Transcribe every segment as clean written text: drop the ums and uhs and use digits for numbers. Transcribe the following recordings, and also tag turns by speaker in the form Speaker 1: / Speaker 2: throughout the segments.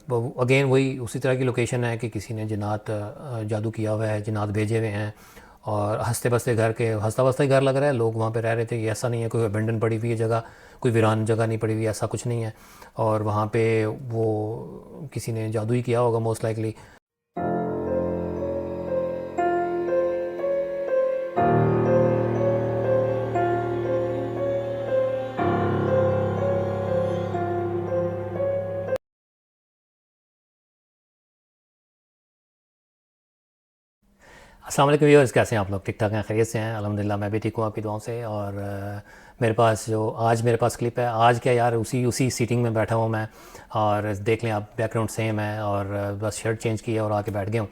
Speaker 1: Again वही उसी तरह की लोकेशन है कि किसी ने जिन्नात जादू किया हुआ है, जिन्नात भेजे हुए हैं और हंसते बसते घर के हंसता बसता ही घर लग रहा है, लोग वहाँ पे रह रहे थे। ये ऐसा नहीं है कोई अबेंडन पड़ी हुई है जगह, कोई वीरान जगह नहीं पड़ी हुई, ऐसा कुछ नहीं है। और वहाँ पे वो किसी ने जादू ही किया होगा मोस्ट लाइकली। अस्सलाम वालेकुम व्यूअर्स, कैसे हैं आप लोग? ठीक ठाक हैं, खैरियत से हैं? अल्हम्दुलिल्लाह मैं भी ठीक हूँ आपकी दुआओं से। और मेरे पास जो आज मेरे पास क्लिप है, आज क्या यार, उसी उसी सीटिंग में बैठा हूँ मैं। और देख लें आप, बैकग्राउंड सेम है और बस शर्ट चेंज की है और आके बैठ गया हूँ।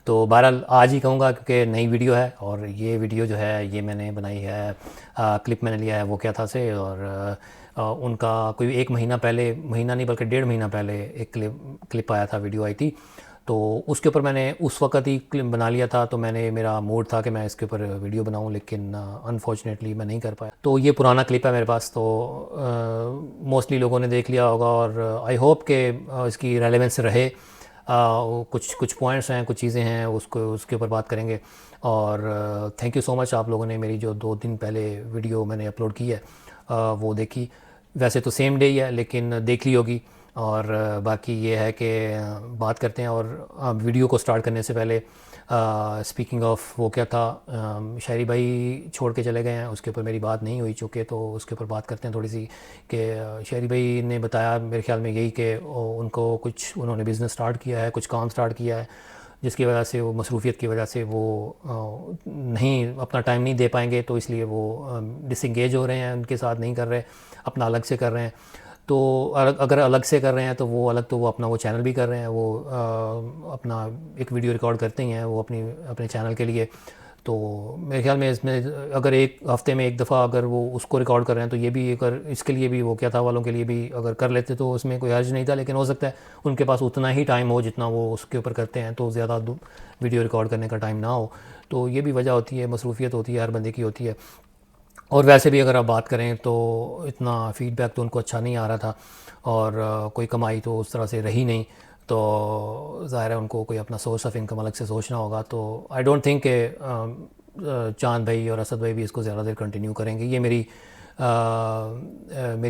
Speaker 1: तो बहरहाल आज ही कहूँगा क्योंकि नई वीडियो है और ये वीडियो जो है ये मैंने बनाई है, क्लिप मैंने लिया है वो क्या था से। और उनका कोई एक महीना पहले, महीना नहीं बल्कि 1.5 महीना पहले एक क्लिप आया था, वीडियो आई थी। तो उसके ऊपर मैंने उस वक्त ही क्लिप बना लिया था। तो मैंने, मेरा मूड था कि मैं इसके ऊपर वीडियो बनाऊं, लेकिन अनफॉर्चुनेटली मैं नहीं कर पाया। तो ये पुराना क्लिप है मेरे पास, तो मोस्टली लोगों ने देख लिया होगा और आई होप कि इसकी रेलेवेंस रहे। कुछ कुछ पॉइंट्स हैं, कुछ चीज़ें हैं, उसको उसके ऊपर बात करेंगे। और थैंक यू सो मच आप लोगों ने मेरी जो 2 दिन पहले वीडियो मैंने अपलोड की है वो देखी। वैसे तो सेम डे ही है लेकिन देख ली होगी। और बाकी ये है कि बात करते हैं। और वीडियो को स्टार्ट करने से पहले स्पीकिंग ऑफ वो क्या था, शायरी भाई छोड़ के चले गए हैं, उसके ऊपर मेरी बात नहीं हुई चूँकि, तो उसके ऊपर बात करते हैं थोड़ी सी। कि शायरी भाई ने बताया मेरे ख्याल में यही कि उनको कुछ, उन्होंने बिज़नेस स्टार्ट किया है, कुछ काम स्टार्ट किया है, जिसकी वजह से वो मसरूफियत की वजह से वो नहीं, अपना टाइम नहीं दे पाएंगे, तो इसलिए वो डिसंगेज हो रहे हैं, उनके साथ नहीं कर रहे, अपना अलग से कर रहे हैं। तो अगर अलग से कर रहे हैं तो वो अलग, तो वो अपना वो चैनल भी कर रहे हैं, वो अपना एक वीडियो रिकॉर्ड करते ही हैं वो अपनी अपने चैनल के लिए। तो मेरे ख्याल में इसमें अगर एक हफ़्ते में एक दफ़ा अगर वो उसको रिकॉर्ड कर रहे हैं तो ये भी, अगर इसके लिए भी वो क्या था वालों के लिए भी अगर कर लेते तो उसमें कोई हर्ज नहीं था। लेकिन हो सकता है उनके पास उतना ही टाइम हो जितना वो उसके ऊपर करते हैं, तो ज़्यादा वीडियो रिकॉर्ड करने का टाइम ना हो। तो ये भी वजह होती है, मसरूफियत होती है, हर बंदे की होती है। और वैसे भी अगर आप बात करें तो इतना फ़ीडबैक तो उनको अच्छा नहीं आ रहा था और कोई कमाई तो उस तरह से रही नहीं। तो ज़ाहिर है उनको कोई अपना सोर्स ऑफ इनकम अलग से सोचना होगा। तो आई डोंट थिंक कि चांद भाई और असद भाई भी इसको ज़्यादा देर कंटिन्यू करेंगे। ये मेरी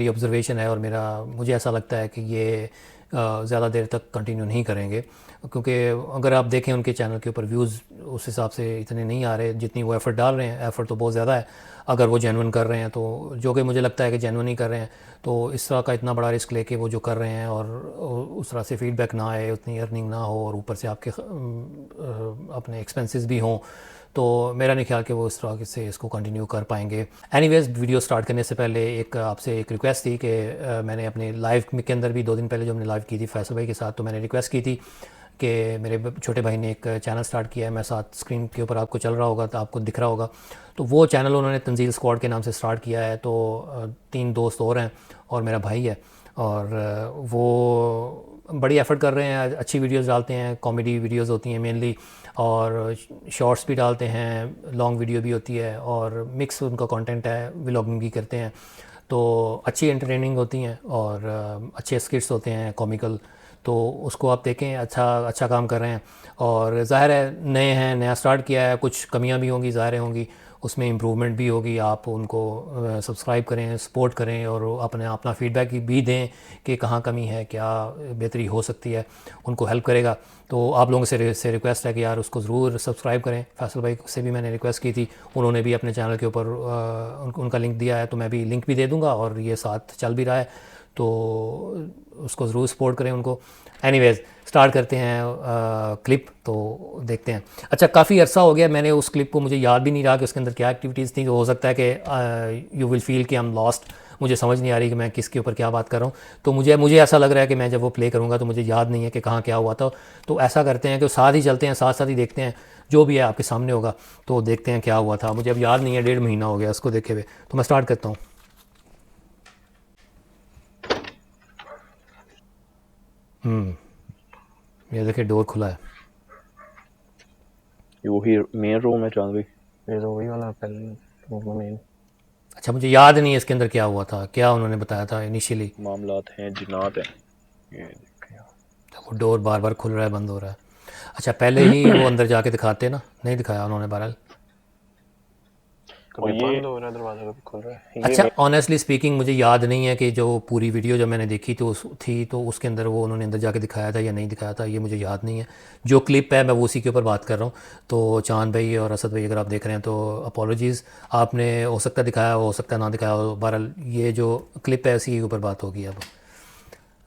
Speaker 1: ऑब्ज़र्वेशन है और मेरा, मुझे ऐसा लगता है कि ये ज़्यादा देर तक कंटिन्यू नहीं करेंगे, क्योंकि अगर आप देखें उनके चैनल के ऊपर व्यूज़ उस हिसाब से इतने नहीं आ रहे जितनी वो एफ़र्ट डाल रहे हैं। एफ़र्ट तो बहुत ज़्यादा है अगर वो जेन्युइन कर रहे हैं तो, जो कि मुझे लगता है कि जेन्युइन ही कर रहे हैं। तो इस तरह का इतना बड़ा रिस्क लेके वो जो कर रहे हैं और उस तरह से फ़ीडबैक ना आए, उतनी अर्निंग ना हो और ऊपर से आपके अपने एक्सपेंसेस भी हों, तो मेरा नहीं ख्याल कि वो इस तरह से इसको कंटिन्यू कर पाएंगे। एनीवेज़, वीडियो स्टार्ट करने से पहले एक आपसे एक रिक्वेस्ट थी कि मैंने अपने लाइव के अंदर भी 2 दिन पहले जो हमने लाइव की थी फैसल भाई के साथ, तो मैंने रिक्वेस्ट की थी कि मेरे छोटे भाई ने एक चैनल स्टार्ट किया है, मैं साथ स्क्रीन के ऊपर आपको चल रहा होगा तो आपको दिख रहा होगा। तो वो चैनल उन्होंने तंजील स्क्वाड के नाम से स्टार्ट किया है। तो 3 दोस्त और हैं और मेरा भाई है। और वो बड़ी एफ़र्ट कर रहे हैं, अच्छी वीडियोस डालते हैं, कॉमेडी वीडियोस होती हैं मेनली, और शॉर्ट्स भी डालते हैं, लॉन्ग वीडियो भी होती है, और मिक्स उनका कंटेंट है, व्लॉगिंग भी करते हैं। तो अच्छी एंटरटेनिंग होती हैं और अच्छे स्किट्स होते हैं कॉमिकल। तो उसको आप देखें, अच्छा अच्छा काम कर रहे हैं। और ज़ाहिर है नए हैं, नया स्टार्ट किया है, कुछ कमियां भी होंगी, ज़ाहिर होंगी, उसमें इम्प्रूवमेंट भी होगी। आप उनको सब्सक्राइब करें, सपोर्ट करें और अपने अपना फ़ीडबैक भी दें कि कहाँ कमी है, क्या बेहतरी हो सकती है, उनको हेल्प करेगा। तो आप लोगों से रिक्वेस्ट है कि यार उसको ज़रूर सब्सक्राइब करें। फैसल भाई से भी मैंने रिक्वेस्ट की थी, उन्होंने भी अपने चैनल के ऊपर उनका लिंक दिया है, तो मैं भी लिंक भी दे दूँगा और ये साथ चल भी रहा है, तो उसको ज़रूर सपोर्ट करें उनको। एनीवेज़, स्टार्ट करते हैं क्लिप, तो देखते हैं। अच्छा, काफ़ी अरसा हो गया मैंने उस क्लिप को, मुझे याद भी नहीं रहा कि उसके अंदर क्या एक्टिविटीज़ थी। तो हो सकता है कि यू विल फील कि आई एम लॉस्ट, मुझे समझ नहीं आ रही कि मैं किसके ऊपर क्या बात कर रहा हूँ। तो मुझे ऐसा लग रहा है कि मैं जब वो प्ले करूँगा तो मुझे याद नहीं है कि कहाँ क्या हुआ था। तो ऐसा करते हैं कि साथ ही चलते हैं, साथ साथ ही देखते हैं, जो भी है आपके सामने होगा तो देखते हैं क्या हुआ था। मुझे अब याद नहीं है, 1.5 महीना हो गया उसको देखे हुए। तो मैं स्टार्ट करता हूँ। ये देखिए, डोर खुला है।
Speaker 2: ये वही मेन रूम है चांद भाई।
Speaker 3: ये तो वही वाला पहले मेन।
Speaker 1: अच्छा, मुझे याद नहीं है इसके अंदर क्या हुआ था, क्या उन्होंने बताया था इनिशियली।
Speaker 2: मामलात हैं, जिन्नात हैं। ये देखें,
Speaker 1: डोर बार बार खुल रहा है, बंद हो रहा है। अच्छा, पहले ही वो अंदर जाके दिखाते ना, नहीं दिखाया उन्होंने बहरहाल।
Speaker 3: कभी
Speaker 2: ये
Speaker 3: बंद हो रहा है दरवाजा, कभी खुल रहा है। ये
Speaker 1: अच्छा, ऑनेस्टली स्पीकिंग मुझे याद नहीं है कि जो पूरी वीडियो जब मैंने देखी तो थी तो उसके अंदर वो उन्होंने अंदर जाके दिखाया था या नहीं दिखाया था, ये मुझे याद नहीं है। जो क्लिप है मैं वो उसी के ऊपर बात कर रहा हूँ। तो चांद भाई और असद भाई अगर आप देख रहे हैं तो अपॉलोजीज़, आपने हो सकता है दिखाया हो सकता है ना दिखाया हो, बहरहाल ये जो क्लिप है उसी के ऊपर बात होगी। अब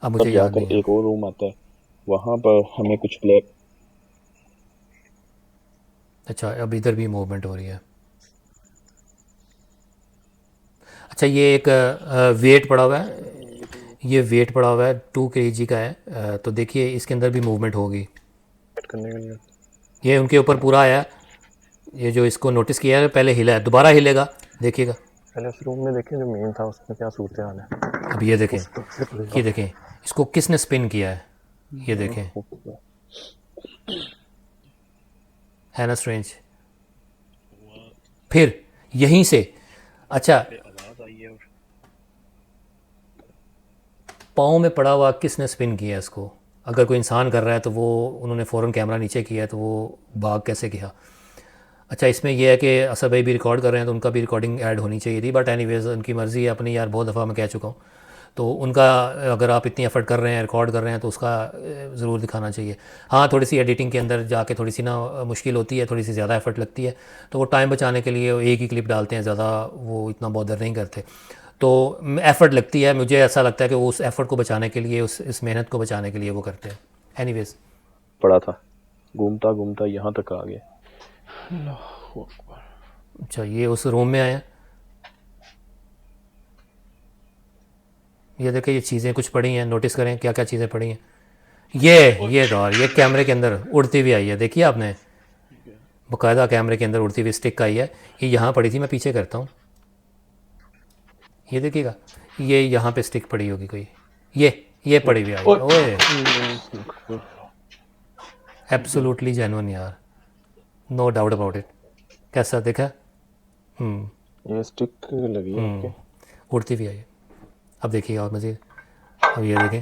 Speaker 1: मुझे
Speaker 2: तब
Speaker 1: याद
Speaker 2: जाकर
Speaker 1: नहीं है।
Speaker 2: एक और रूम आता है, वहाँ पर हमें कुछ ब्लैक
Speaker 1: अच्छा, अब इधर भी मूवमेंट हो रही है। अच्छा, ये एक वेट पड़ा हुआ है, ये वेट पड़ा हुआ है 2 kg का है। तो देखिए इसके अंदर भी मूवमेंट होगी।
Speaker 3: सेट करने के लिए।
Speaker 1: ये उनके ऊपर पूरा आया, ये जो इसको नोटिस किया है पहले हिला है, दोबारा हिलेगा, देखिएगा।
Speaker 3: पहले उस रूम में देखें जो मेन था, उसमें क्या सूरत हाल है।
Speaker 1: अब ये देखें,
Speaker 3: उस तरफ से खुलेगा।
Speaker 1: ये देखें इसको किसने स्पिन किया है, ये देखें, है ना स्ट्रेंज। फिर यहीं से, अच्छा,
Speaker 2: आवाज आई है और
Speaker 1: पाँव में पड़ा हुआ किसने स्पिन किया इसको। अगर कोई इंसान कर रहा है तो वो उन्होंने फ़ौरन कैमरा नीचे किया है तो वो भाग कैसे किया। अच्छा, इसमें यह है कि असद भाई भी रिकॉर्ड कर रहे हैं तो उनका भी रिकॉर्डिंग ऐड होनी चाहिए थी, बट एनीवेज उनकी मर्ज़ी है अपनी, यार बहुत दफ़ा मैं कह चुका हूँ। तो उनका, अगर आप इतनी एफर्ट कर रहे हैं, रिकॉर्ड कर रहे हैं तो उसका ज़रूर दिखाना चाहिए। हाँ, थोड़ी सी एडिटिंग के अंदर जाके थोड़ी सी ना मुश्किल होती है, थोड़ी सी ज़्यादा एफर्ट लगती है, तो वो टाइम बचाने के लिए एक ही क्लिप डालते हैं, ज़्यादा वो इतना बॉदर नहीं करते। तो एफ़र्ट लगती है, मुझे ऐसा लगता है कि वो उस एफ़र्ट को बचाने के लिए, इस मेहनत को बचाने के लिए वो करते हैं। एनीवेज,
Speaker 2: पड़ा था, घूमता घूमता यहाँ तक आ गया।
Speaker 1: अच्छा, ये उस रूम में आए हैं। ये देखें, ये चीज़ें कुछ पड़ी हैं, नोटिस करें क्या क्या चीज़ें पड़ी हैं। ये दौर, ये कैमरे के अंदर उड़ती हुई आई है, देखिए आपने, बाकायदा कैमरे के अंदर उड़ती हुई स्टिक आई है। ये यहाँ पड़ी थी, मैं पीछे करता हूँ, ये देखिएगा, ये यहाँ पे स्टिक पड़ी होगी कोई, ये पड़ी हुई आई है। ओए, एब्सोल्युटली जेन्युइन यार, नो डाउट अबाउट इट। कैसा देखा?
Speaker 3: ये स्टिक लगी है आपके।
Speaker 1: उड़ती हुई आई है। अब देखिए और मज़ीद, अब ये देखें,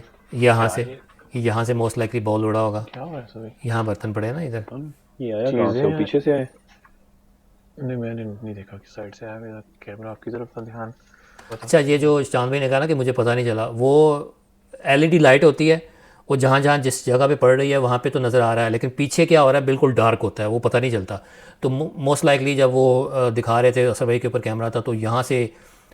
Speaker 1: यहाँ से मोस्ट लाइकली बॉल उड़ा होगा,
Speaker 3: क्या हुआ है सभी?
Speaker 1: यहाँ बर्तन पड़े हैं ना इधर।
Speaker 2: ये आया कहाँ से? वो पीछे से आए।
Speaker 3: नहीं, मैंने नहीं देखा कि साइड से आया, मेरा कैमरा आपकी तरफ था, ध्यान।
Speaker 1: अच्छा, ये जो चांद भाई ने कहा ना कि मुझे पता नहीं चला, वो एलईडी लाइट होती है, वो जहाँ जहाँ जिस जगह पे पड़ रही है वहाँ पे तो नज़र आ रहा है, लेकिन पीछे क्या हो रहा है बिल्कुल डार्क होता है, वो पता नहीं चलता। तो मोस्ट लाइकली जब वो दिखा रहे थे, असद भाई के ऊपर कैमरा था, तो यहाँ से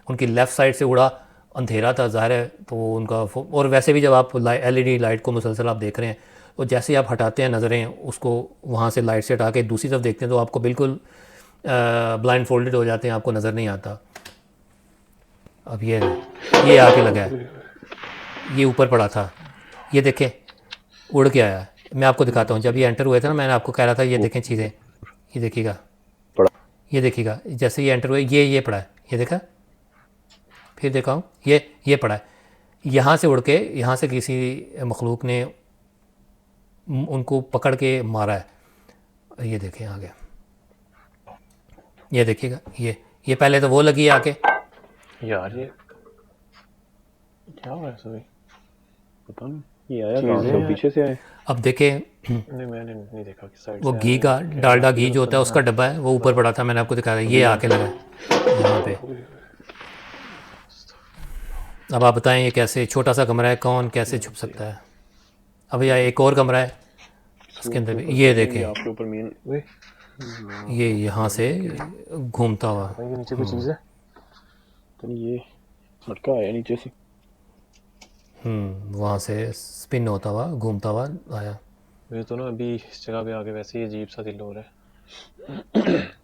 Speaker 1: उनकी लेफ़्ट साइड से उड़ा, अंधेरा था ज़ाहिर है, तो उनका और वैसे भी जब आप एलईडी लाइट को मुसलसल आप देख रहे हैं, तो जैसे ही आप हटाते हैं नज़रें उसको, वहाँ से लाइट से हटा के दूसरी तरफ देखते हैं तो आपको बिल्कुल ब्लाइंड फोल्डेड हो जाते हैं, आपको नज़र नहीं आता। अब ये आके लगा है, ये ऊपर पड़ा था, ये देखें उड़ के आया। मैं आपको दिखाता हूँ, जब ये एंटर हुए थे ना, मैंने आपको कह रहा था ये देखें चीज़ें, ये देखिएगा,
Speaker 2: पड़ा।
Speaker 1: ये देखिएगा, जैसे ये एंटर हुए ये पड़ा है, ये देखा, फिर देखा हूँ ये पड़ा है, यहाँ से उड़ के, यहाँ से किसी मखलूक ने उनको पकड़ के मारा है। ये देखें आगे, ये देखिएगा, ये पहले तो वो लगी है आके।
Speaker 3: यार ये क्या हुआ है सभी?
Speaker 2: पता नहीं ये आया कहाँ से? वो पीछे से आए।
Speaker 1: अब देखें,
Speaker 3: नहीं, मैंने नहीं देखा कि साइड
Speaker 1: वो
Speaker 3: से
Speaker 1: घी का, डालडा घी जो होता है उसका डब्बा है, वो ऊपर पड़ा था, मैंने आपको दिखाया, ये आके लगा है यहाँ पे। अब आप बताएं ये कैसे, छोटा सा कमरा है, कौन कैसे छुप सकता है। अब यह एक और कमरा है, इसके अंदर भी ये देखें,
Speaker 2: आपके ऊपर मेन
Speaker 1: ये यहाँ से घूमता हुआ,
Speaker 3: ये नीचे कोई चीज़ है।
Speaker 2: तो ये लटका आया नीचे से।
Speaker 1: वहाँ से स्पिन होता हुआ, घूमता हुआ आया।
Speaker 3: मुझे तो ना अभी इस जगह पे आके वैसे ही अजीब सा फील हो रहा है।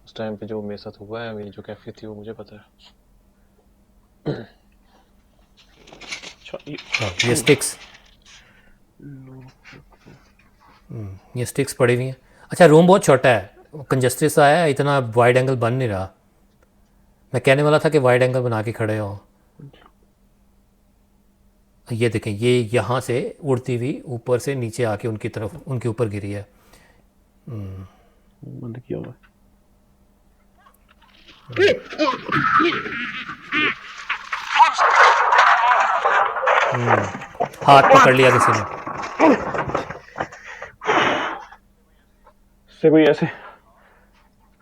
Speaker 3: उस टाइम पे जो मेरे साथ हुआ है, मेरी जो कैफियत थी वो मुझे पता है।
Speaker 2: अच्छा
Speaker 1: ये स्टिक्स, ये स्टिक्स पड़ी हुई हैं। अच्छा, रूम बहुत छोटा है, कंजस्टेड सा है, इतना वाइड एंगल बन नहीं रहा। मैं कहने वाला था कि वाइड एंगल बना के खड़े हो। ये देखें, ये यहाँ से उड़ती हुई ऊपर से नीचे आके उनकी तरफ, उनके ऊपर गिरी है।
Speaker 2: बंद किया हुआ
Speaker 1: हाथ पकड़ लिया किसी ने।
Speaker 2: जैसे कोई ऐसे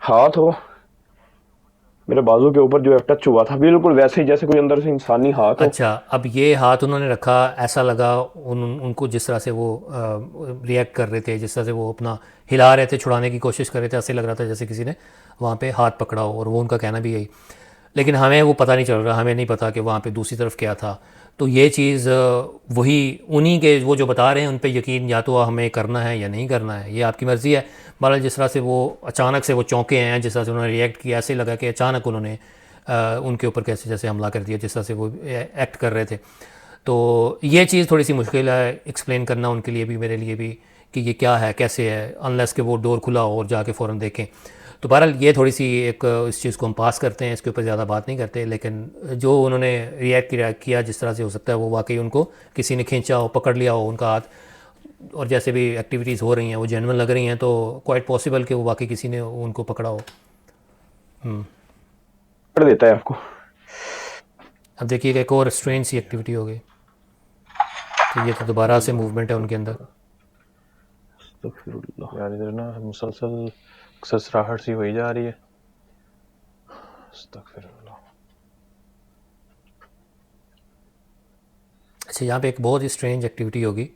Speaker 2: हाथ हो मेरे बाजू के ऊपर जो टच हुआ था, बिल्कुल वैसे ही जैसे कोई अंदर से इंसानी हाथ हो।
Speaker 1: अच्छा, अब ये हाथ उन्होंने रखा, ऐसा लगा उनको जिस तरह से वो रिएक्ट कर रहे थे, जिस तरह से वो अपना हिला रहे थे, छुड़ाने की कोशिश कर रहे थे, ऐसे लग रहा था जैसे किसी ने वहाँ पे हाथ पकड़ा हो, और वो उनका कहना भी यही। लेकिन हमें वो पता नहीं चल रहा, हमें नहीं पता कि वहाँ पे दूसरी तरफ क्या था। तो ये चीज़ वही उन्हीं के वो जो बता रहे हैं उन पे यकीन या तो हमें करना है या नहीं करना है, ये आपकी मर्ज़ी है। बहरहाल जिस तरह से वो अचानक से वो चौंके हैं, जिस तरह से उन्होंने रिएक्ट किया, ऐसे लगा कि अचानक उन्होंने उनके ऊपर कैसे जैसे हमला कर दिया, जिस तरह से वो एक्ट कर रहे थे। तो ये चीज़ थोड़ी सी मुश्किल है एक्सप्लेन करना उनके लिए भी, मेरे लिए भी, कि ये क्या है, कैसे है, अनलेस कि वो डोर खुला हो और जाके फ़ौरन देखें। तो बहरहाल ये थोड़ी सी एक इस चीज़ को हम पास करते हैं, इसके ऊपर ज़्यादा बात नहीं करते। लेकिन जो उन्होंने रिएक्ट किया जिस तरह से, हो सकता है वो वाकई उनको किसी ने खींचा हो, पकड़ लिया हो उनका हाथ, और जैसे भी एक्टिविटीज़ हो रही हैं वो जेन्युइन लग रही हैं, तो क्वाइट पॉसिबल कि वो वाकई किसी ने उनको पकड़ा हो।
Speaker 2: कर देता है आपको।
Speaker 1: अब देखिएगा एक और स्ट्रेंज सी एक्टिविटी हो गई, तो ये तो दोबारा से मूवमेंट है उनके अंदर।
Speaker 2: अस्तगफिरुल्लाह।
Speaker 3: यार इधर ना मुसलसल सरसराहट सी हुई जा रही है। अस्तगफिरुल्लाह।
Speaker 1: अच्छा, यहाँ पे एक बहुत ही स्ट्रेंज एक्टिविटी होगी,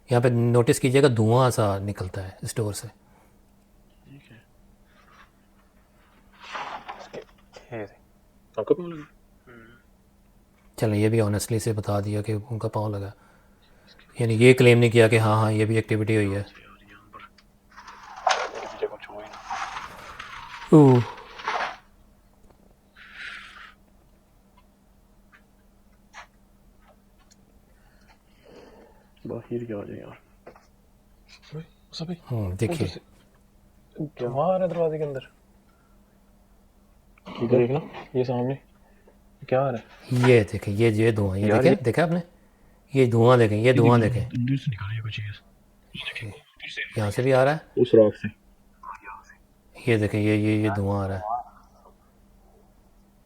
Speaker 1: यहाँ पे नोटिस कीजिएगा धुआं सा निकलता है इस डोर से।
Speaker 3: आपका पाँव लगा?
Speaker 1: चलें, ये भी ऑनेस्टली से बता दिया कि उनका पाँव लगा, यानी ये क्लेम नहीं किया कि हाँ हाँ ये भी एक्टिविटी हुई है। ओह,
Speaker 2: बाहर क्या आ जाए यार।
Speaker 3: सभी
Speaker 1: देखिए
Speaker 3: क्या वहाँ आ रहा है दरवाजे के अंदर? इधर देखना, ये सामने क्या आ रहा है?
Speaker 1: ये देखें, ये धुआं, ये
Speaker 3: यार
Speaker 1: देखें,
Speaker 3: ये-
Speaker 1: देखा आपने, ये धुआं देखें, ये धुआं देखें,
Speaker 2: अंदर से निकाली कोई चीज
Speaker 1: यहाँ से भी आ रहा है,
Speaker 2: उस राख से।
Speaker 1: ये देखें, ये धुआं आ रहा है।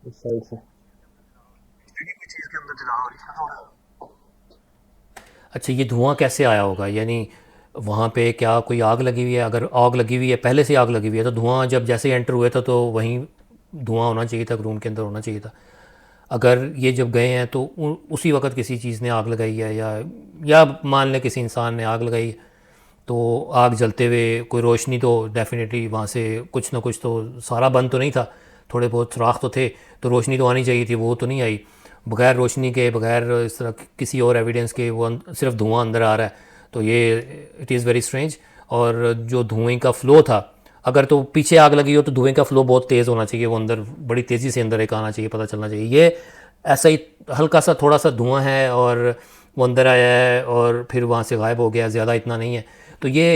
Speaker 3: इस साइड से।
Speaker 1: अच्छा, ये धुआं कैसे आया होगा, यानी वहाँ पे क्या कोई आग लगी हुई है? अगर आग लगी हुई है, पहले से आग लगी हुई है, तो धुआं जब जैसे एंटर हुए था तो वहीं धुआं होना चाहिए था, रूम के अंदर होना चाहिए था। अगर ये जब गए हैं तो उसी वक्त किसी चीज़ ने आग लगाई है, या मान लें किसी इंसान ने आग लगाई, तो आग जलते हुए कोई रोशनी तो डेफिनेटली वहाँ से कुछ ना कुछ, तो सारा बंद तो नहीं था, थोड़े बहुत सुराख तो थे, तो रोशनी तो आनी चाहिए थी, वो तो नहीं आई। बगैर रोशनी के, बगैर इस तरह किसी और एविडेंस के वो सिर्फ धुआं अंदर आ रहा है, तो ये इट इज़ वेरी स्ट्रेंज। और जो धुएं का फ़्लो था, अगर तो पीछे आग लगी हो तो धुएं का फ़्लो बहुत तेज़ होना चाहिए, वो अंदर बड़ी तेज़ी से अंदर एक आना चाहिए, पता चलना चाहिए। ये ऐसा ही हल्का सा थोड़ा सा धुआं है और वो अंदर आया है और फिर वहाँ से गायब हो गया, ज़्यादा इतना नहीं है। तो ये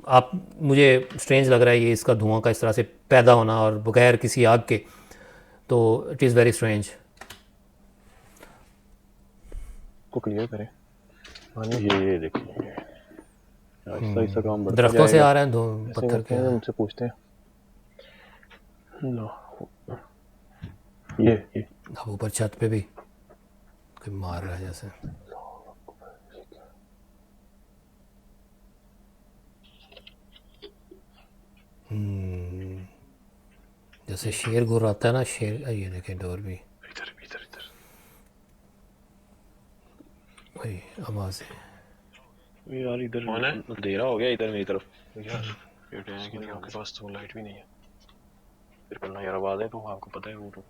Speaker 1: आप मुझे स्ट्रेंज लग रहा है ये इसका धुआं का इस तरह से पैदा होना और बगैर किसी आग के, तो इट इज़ वेरी स्ट्रेंज।
Speaker 3: को क्लियर करें।
Speaker 2: ये देखिए ऐसा ऐसा काम बढ़ता
Speaker 1: दरख्तों से
Speaker 2: जाएगा।
Speaker 1: आ रहा है
Speaker 3: ऐसे
Speaker 1: पत्थर
Speaker 3: करते
Speaker 1: के।
Speaker 3: हैं, उनसे पूछते हैं।
Speaker 2: ये
Speaker 1: अब ऊपर छत पे भी कोई मार रहा है जैसे। जैसे शेर गुर्राता है ना, शेर, ये देखें डोर भी,
Speaker 2: इधर इधर इधर
Speaker 1: वही आवाज़ है।
Speaker 2: यार इधर
Speaker 3: कौन है?
Speaker 2: अंधेरा हो गया इधर मेरी तरफ।
Speaker 3: यार
Speaker 2: ये टैंक
Speaker 3: कि आपके पास तो लाइट भी नहीं है।
Speaker 2: फिर करना यार, आवाज है तो आपको पता है वो तो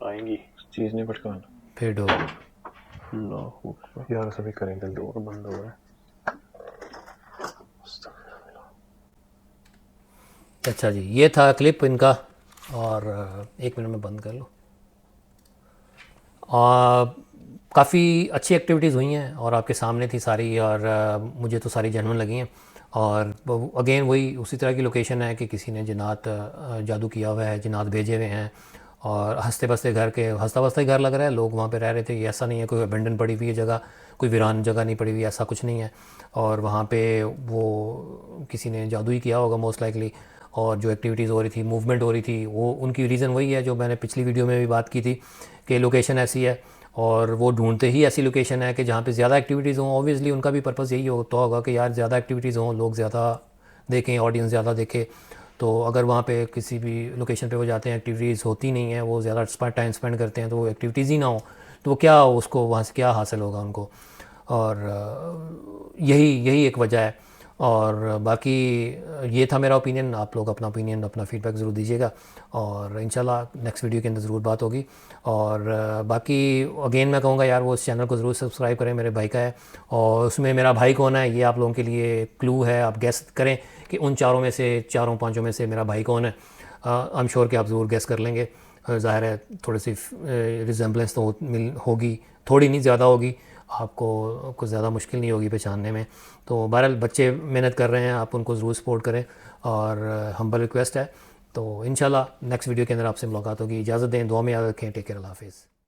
Speaker 2: आएंगी।
Speaker 3: चीज़ नहीं पटकाना
Speaker 1: फिर डोर,
Speaker 2: अल्लाह अकबर।
Speaker 3: यार, सभी करें जल्दी।
Speaker 2: डोर बंद हो रहा है।
Speaker 1: अच्छा जी, ये था क्लिप इनका, और 1 मिनट में बंद कर लो। काफ़ी अच्छी एक्टिविटीज़ हुई हैं और आपके सामने थी सारी, और मुझे तो सारी जेन्युइन लगी हैं। और अगेन वही उसी तरह की लोकेशन है कि किसी ने जिन्नात जादू किया हुआ है, जिन्नात भेजे हुए हैं, और हंसते बसते घर के, हंसता बसता ही घर लग रहा है, लोग वहाँ पे रह रहे थे। ये ऐसा नहीं है कोई अबेंडन पड़ी हुई है जगह, कोई वीरान जगह नहीं पड़ी हुई, ऐसा कुछ नहीं है। और वहाँ पे वो किसी ने जादू ही किया होगा मोस्ट लाइकली, और जो एक्टिविटीज़ हो रही थी, मूवमेंट हो रही थी, वो उनकी रीज़न वही है जो मैंने पिछली वीडियो में भी बात की थी कि लोकेशन ऐसी है, और वो ढूंढते ही ऐसी लोकेशन है कि जहाँ पे ज़्यादा एक्टिविटीज़ हों। ऑब्वियसली उनका भी पर्पज़ यही होता होगा कि यार ज़्यादा एक्टिविटीज़ हों, लोग ज़्यादा देखें, ऑडियंस ज़्यादा देखे, तो अगर वहाँ पे किसी भी लोकेशन पे वो जाते हैं, एक्टिविटीज़ होती नहीं है, वो ज़्यादा टाइम स्पेंड करते हैं, तो वो एक्टिविटीज़ ही ना हो तो वो क्या, उसको वहाँ से क्या हासिल होगा उनको। और यही यही एक वजह है। और बाकी ये था मेरा ओपिनियन। आप लोग अपना ओपिनियन, अपना फीडबैक ज़रूर दीजिएगा और इंशाल्लाह नेक्स्ट वीडियो के अंदर ज़रूर बात होगी। और बाकी अगेन मैं कहूँगा यार, वो इस चैनल को ज़रूर सब्सक्राइब करें, मेरे भाई का है। और उसमें मेरा भाई कौन है ये आप लोगों के लिए क्लू है, आप गेस करें कि उन चारों में से, चारों पाँचों में से मेरा भाई कौन है। आई एम श्योर कि आप ज़रूर गेस कर लेंगे। ज़ाहिर है थोड़ी सी रिजेंबलेंस तो होगी, थोड़ी नहीं ज़्यादा होगी, आपको कुछ ज़्यादा मुश्किल नहीं होगी पहचानने में। तो बहरहाल बच्चे मेहनत कर रहे हैं, आप उनको ज़रूर सपोर्ट करें और हम्बल रिक्वेस्ट है। तो इंशाल्लाह नेक्स्ट वीडियो के अंदर आपसे मुलाकात होगी। इजाज़त दें, दुआ में याद रखें। टेक केयर, अल्लाह हाफिज़।